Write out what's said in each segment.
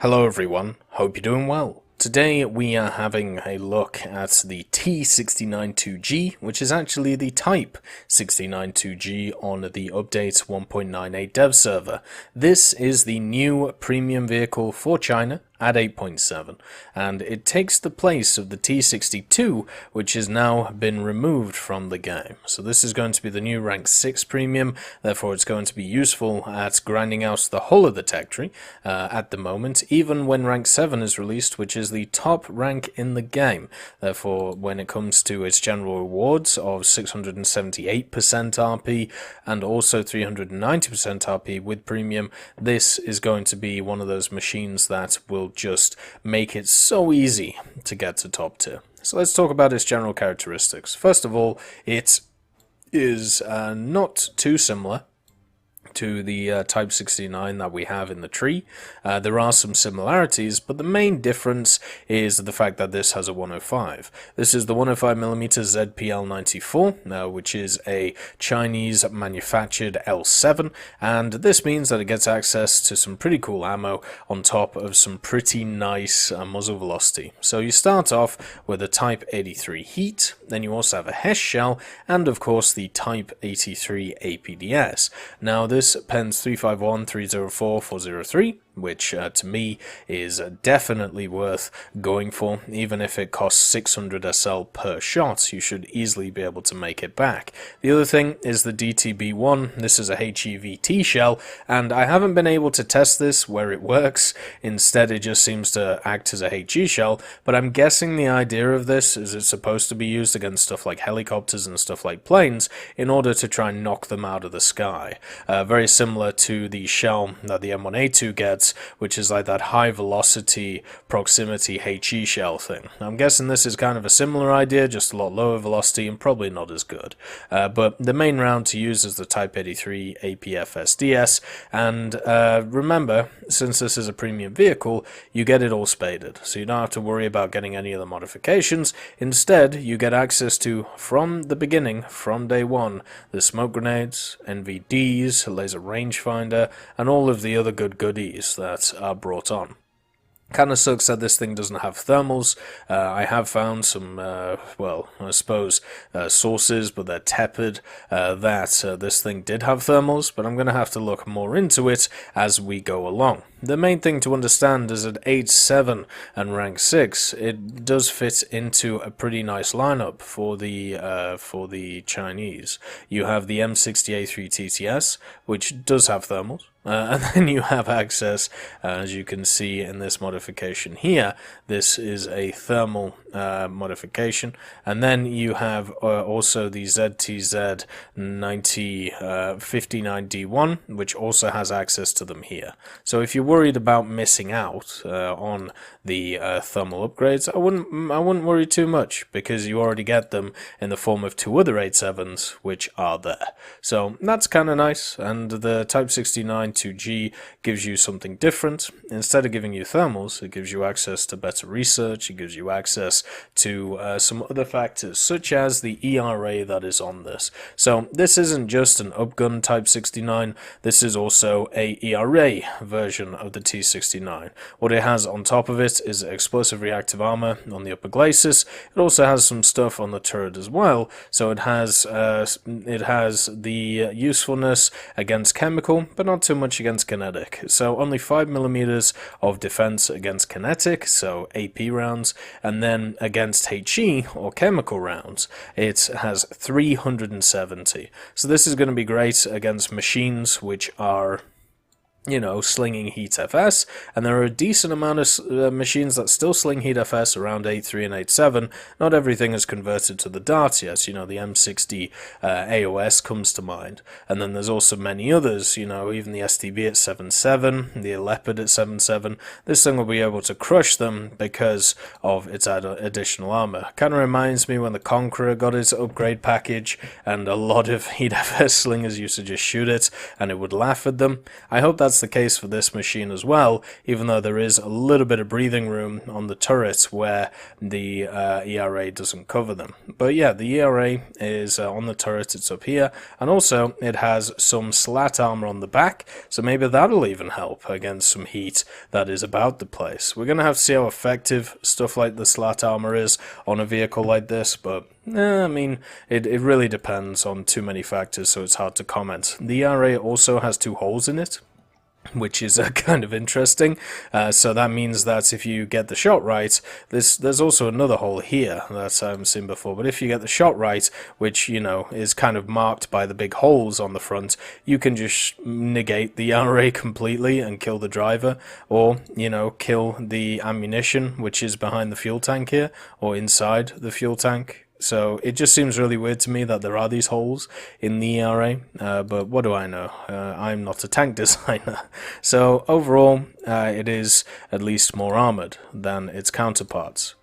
Hello everyone, hope you're doing well. Today we are having a look at the T692G, which is actually the Type 692G on the Update 1.98 dev server. This is the new premium vehicle for China at 8.7, and it takes the place of the T62, which has now been removed from the game. So this is going to be the new rank 6 premium, therefore it's going to be useful at grinding out the whole of the tech tree at the moment, even when rank 7 is released, which is the top rank in the game. Therefore, when it comes to its general rewards of 678% RP and also 390% RP with premium, this is going to be one of those machines that will just make it so easy to get to top tier. So let's talk about its general characteristics. First of all, it is not too similar to the Type 69 that we have in the tree. There are some similarities, but the main difference is the fact that this has a 105. This is the 105mm ZPL94, which is a Chinese manufactured L7, and this means that it gets access to some pretty cool ammo on top of some pretty nice muzzle velocity. So you start off with a Type 83 Heat, then you also have a Hesh shell, and of course the Type 83 APDS. Now this pens 351, 304, 403, which to me is definitely worth going for. Even if it costs 600 SL per shot, you should easily be able to make it back. The other thing is the DTB1. This is a HEVT shell, and I haven't been able to test this where it works. Instead, it just seems to act as a HE shell, but I'm guessing the idea of this is it's supposed to be used against stuff like helicopters and stuff like planes in order to try and knock them out of the sky. Very similar to the shell that the M1A2 gets, which is like that high velocity proximity HE shell thing. I'm guessing this is kind of a similar idea, just a lot lower velocity and probably not as good. But the main round to use is the Type 83 APFSDS, and remember, since this is a premium vehicle, you get it all spaded, so you don't have to worry about getting any of the modifications. Instead, you get access to, from the beginning, from day one, the smoke grenades, NVDs, laser rangefinder, and all of the other good goodies that are brought on. Kind of sucks that this thing doesn't have thermals. I have found some, well, I suppose, sources, but they're tepid, that this thing did have thermals, but I'm going to have to look more into it as we go along. The main thing to understand is at 8.7 and rank 6, it does fit into a pretty nice lineup for the Chinese. You have the M60A3 TTS, which does have thermals. And then you have access, as you can see in this modification here, this is a thermal modification, and then you have also the ZTZ 59D1, which also has access to them here. So if you're worried about missing out on the thermal upgrades, I wouldn't worry too much, because you already get them in the form of two other 8.7s, which are there. So that's kind of nice, and the Type 69 2G gives you something different. Instead of giving you thermals, it gives you access to better research, it gives you access to some other factors, such as the ERA that is on this. So this isn't just an upgun Type 69, this is also a ERA version of the T69. What it has on top of it is explosive reactive armor on the upper glacis. It also has some stuff on the turret as well, so it has the usefulness against chemical, but not too much against kinetic. So only 5mm of defense against kinetic, so AP rounds, and then against HE or chemical rounds, it has 370. So this is going to be great against machines which are, you know, slinging heat FS, and there are a decent amount of machines that still sling heat FS around 8.3 and 8.7. Not everything is converted to the dart yet. You know, the M60 AOS comes to mind, and then there's also many others, you know, even the STB at 7.7, the Leopard at 7.7. This thing will be able to crush them because of its additional armor. Kind of reminds me when the Conqueror got its upgrade package, and a lot of heat FS slingers used to just shoot it, and it would laugh at them. I hope that's that's the case for this machine as well, even though there is a little bit of breathing room on the turrets where the ERA doesn't cover them. But yeah, the ERA is on the turret, it's up here, and also it has some slat armor on the back, so maybe that'll even help against some heat that is about the place. We're going to have to see how effective stuff like the slat armor is on a vehicle like this, but I mean, it really depends on too many factors, so it's hard to comment. The ERA also has 2 holes in it, which is kind of interesting. So that means that if you get the shot right, there's also another hole here that I haven't seen before, but if you get the shot right, which, you know, is kind of marked by the big holes on the front, you can just negate the ERA completely and kill the driver, or, you know, kill the ammunition, which is behind the fuel tank here, or inside the fuel tank. So it just seems really weird to me that there are these holes in the ERA, but what do I know? I'm not a tank designer. So overall, it is at least more armoured than its counterparts.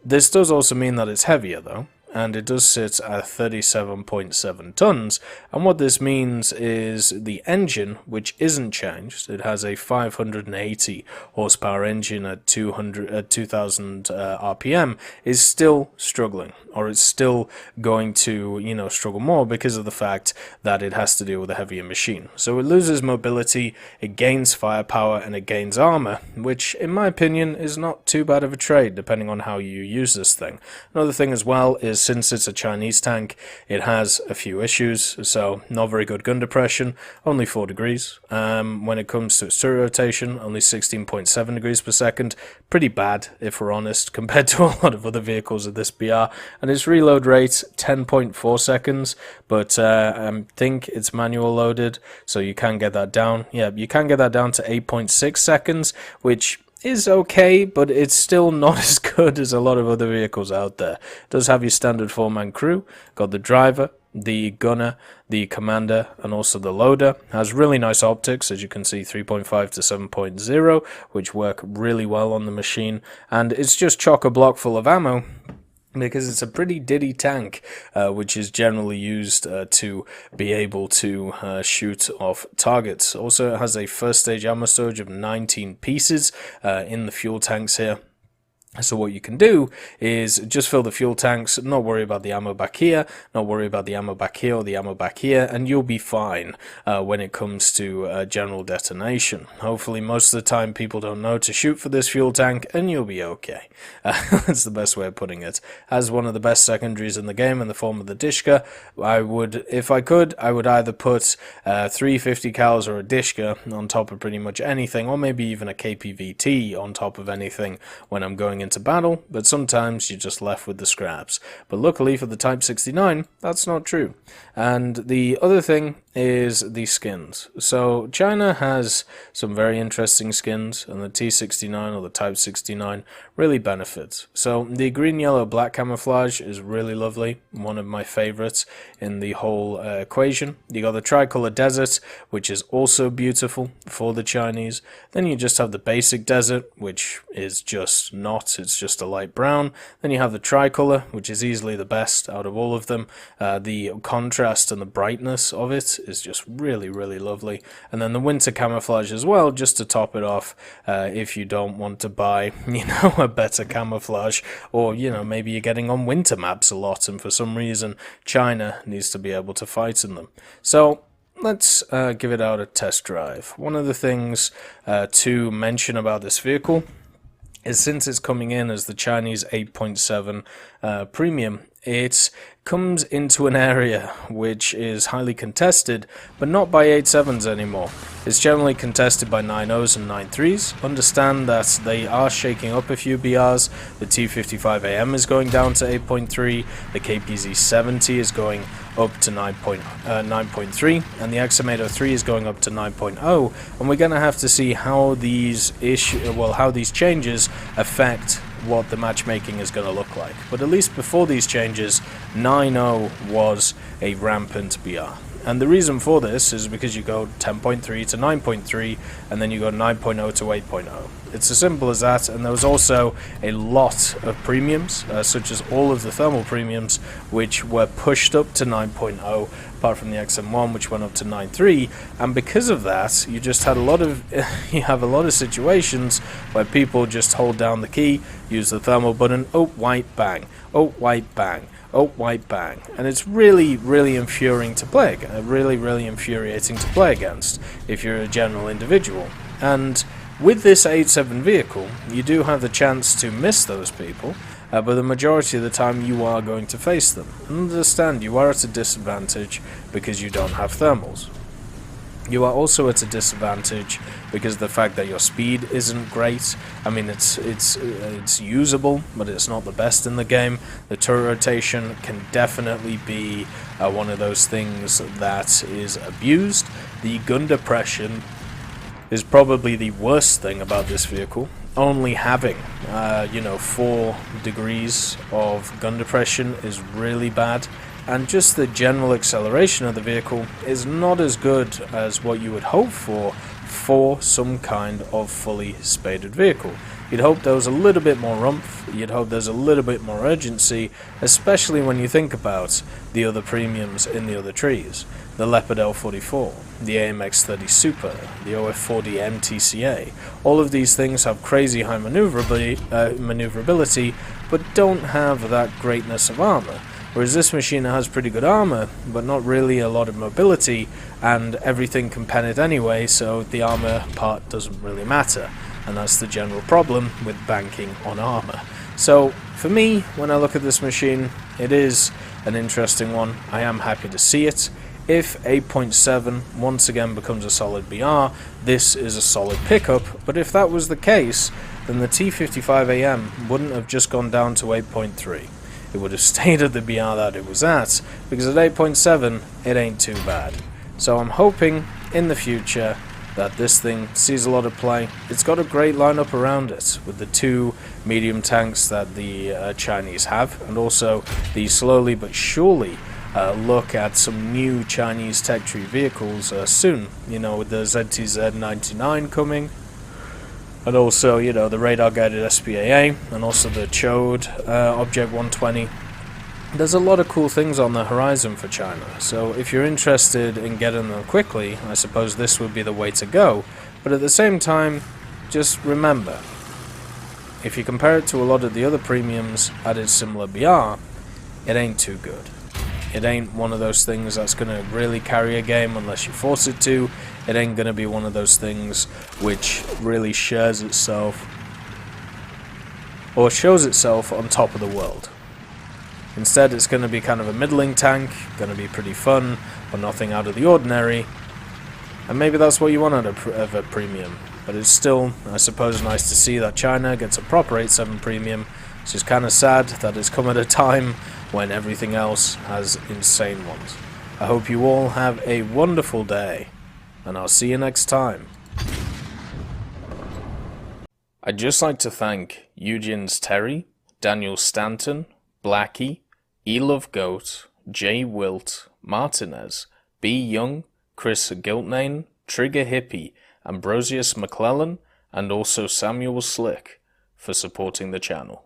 This does also mean that it's heavier though, and it does sit at 37.7 tons, and what this means is the engine, which isn't changed, it has a 580 horsepower engine at 2000 RPM, is still struggling, or it's still going to, you know, struggle more because of the fact that it has to deal with a heavier machine. So it loses mobility, it gains firepower, and it gains armor, which in my opinion is not too bad of a trade depending on how you use this thing. Another thing as well is, since it's a Chinese tank, it has a few issues, so not very good gun depression, only 4 degrees. When it comes to its turret rotation, only 16.7 degrees per second, pretty bad if we're honest, compared to a lot of other vehicles of this BR, and its reload rate, 10.4 seconds, but I think it's manual loaded, so you can get that down. Yeah, you can get that down to 8.6 seconds, which is okay, but it's still not as good as a lot of other vehicles out there. It does have your standard 4-man crew, got the driver, the gunner, the commander, and also the loader. Has really nice optics, as you can see, 3.5 to 7.0, which work really well on the machine, and it's just chock-a-block full of ammo, because it's a pretty ditty tank, which is generally used to be able to shoot off targets. Also, it has a first stage ammo storage of 19 pieces in the fuel tanks here. So what you can do is just fill the fuel tanks, not worry about the ammo back here, not worry about the ammo back here or the ammo back here, and you'll be fine when it comes to general detonation. Hopefully most of the time people don't know to shoot for this fuel tank, and you'll be okay. That's the best way of putting it. Has one of the best secondaries in the game in the form of the Dishka. I would, if I could, I would either put 350 cals or a Dishka on top of pretty much anything, or maybe even a KPVT on top of anything when I'm going into battle, but sometimes you're just left with the scraps. But luckily for the Type 69, that's not true. And the other thing is the skins. So China has some very interesting skins, and the T69 or the Type 69 really benefits. So the green, yellow, black camouflage is really lovely, one of my favorites in the whole equation. You got the tricolor desert, which is also beautiful for the Chinese. Then you just have the basic desert, which is just not, it's just a light brown. Then you have the tricolor, which is easily the best out of all of them. The contrast and the brightness of it is just really, really lovely. And then the winter camouflage as well, just to top it off, if you don't want to buy, you know, a better camouflage, or, you know, maybe you're getting on winter maps a lot, and for some reason China needs to be able to fight in them. So let's give it out a test drive. One of the things to mention about this vehicle is, since it's coming in as the Chinese 8.7 premium, it comes into an area which is highly contested, but not by 8.7s anymore. It's generally contested by 9.0s and 9.3s. Understand that they are shaking up a few BRs. The T55AM is going down to 8.3, the KPZ70 is going up to 9.3, and the XM803 is going up to 9.0, and we're going to have to see how these changes affect what the matchmaking is going to look like. But at least before these changes, 9.0 was a rampant BR. And the reason for this is because you go 10.3 to 9.3, and then you go 9.0 to 8.0. It's as simple as that. And there was also a lot of premiums, such as all of the thermal premiums, which were pushed up to 9.0, apart from the XM1, which went up to 9.3. And because of that, you just had a lot of situations where people just hold down the key, use the thermal button, oh, white, bang, oh, white, bang, oh, white, bang. And it's really, really infuriating to play against, really infuriating to play against if you're a general individual. And with this 8.7 vehicle, you do have the chance to miss those people, but the majority of the time you are going to face them. And understand, you are at a disadvantage because you don't have thermals. You are also at a disadvantage because of the fact that your speed isn't great. I mean, it's usable, but it's not the best in the game. The turret rotation can definitely be one of those things that is abused. The gun depression is probably the worst thing about this vehicle. Only having, 4 degrees of gun depression is really bad. And just the general acceleration of the vehicle is not as good as what you would hope for some kind of fully spaded vehicle. You'd hope there was a little bit more oomph, you'd hope there's a little bit more urgency, especially when you think about the other premiums in the other trees. The Leopard L44, the AMX 30 Super, the OF40 MTCA. All of these things have crazy high maneuverability, but don't have that greatness of armor. Whereas this machine has pretty good armor, but not really a lot of mobility, and everything can pen it anyway, so the armor part doesn't really matter. And that's the general problem with banking on armor. So, for me, when I look at this machine, it is an interesting one. I am happy to see it. If 8.7 once again becomes a solid BR, this is a solid pickup, but if that was the case, then the T55AM wouldn't have just gone down to 8.3. It would have stayed at the BR that it was at, because at 8.7 it ain't too bad. So I'm hoping in the future that this thing sees a lot of play. It's got a great lineup around it, with the 2 medium tanks that the Chinese have, and also the slowly but surely look at some new Chinese tech tree vehicles soon, with the ZTZ-99 coming, and also, the radar-guided SPAA, and also the Chode Object 120. There's a lot of cool things on the horizon for China, so if you're interested in getting them quickly, I suppose this would be the way to go. But at the same time, just remember, if you compare it to a lot of the other premiums at its similar BR, it ain't too good. It ain't one of those things that's going to really carry a game unless you force it to. It ain't going to be one of those things which really shares itself or shows itself on top of the world. Instead, it's going to be kind of a middling tank, going to be pretty fun, but nothing out of the ordinary. And maybe that's what you want out of a premium. But it's still, I suppose, nice to see that China gets a proper 8.7 premium. It's just kind of sad that it's come at a time when everything else has insane ones. I hope you all have a wonderful day, and I'll see you next time. I'd just like to thank Eugene's Terry, Daniel Stanton, Blackie, Elove Goat, Jay Wilt, Martinez, B. Young, Chris Giltnane, Trigger Hippie, Ambrosius McClellan, and also Samuel Slick for supporting the channel.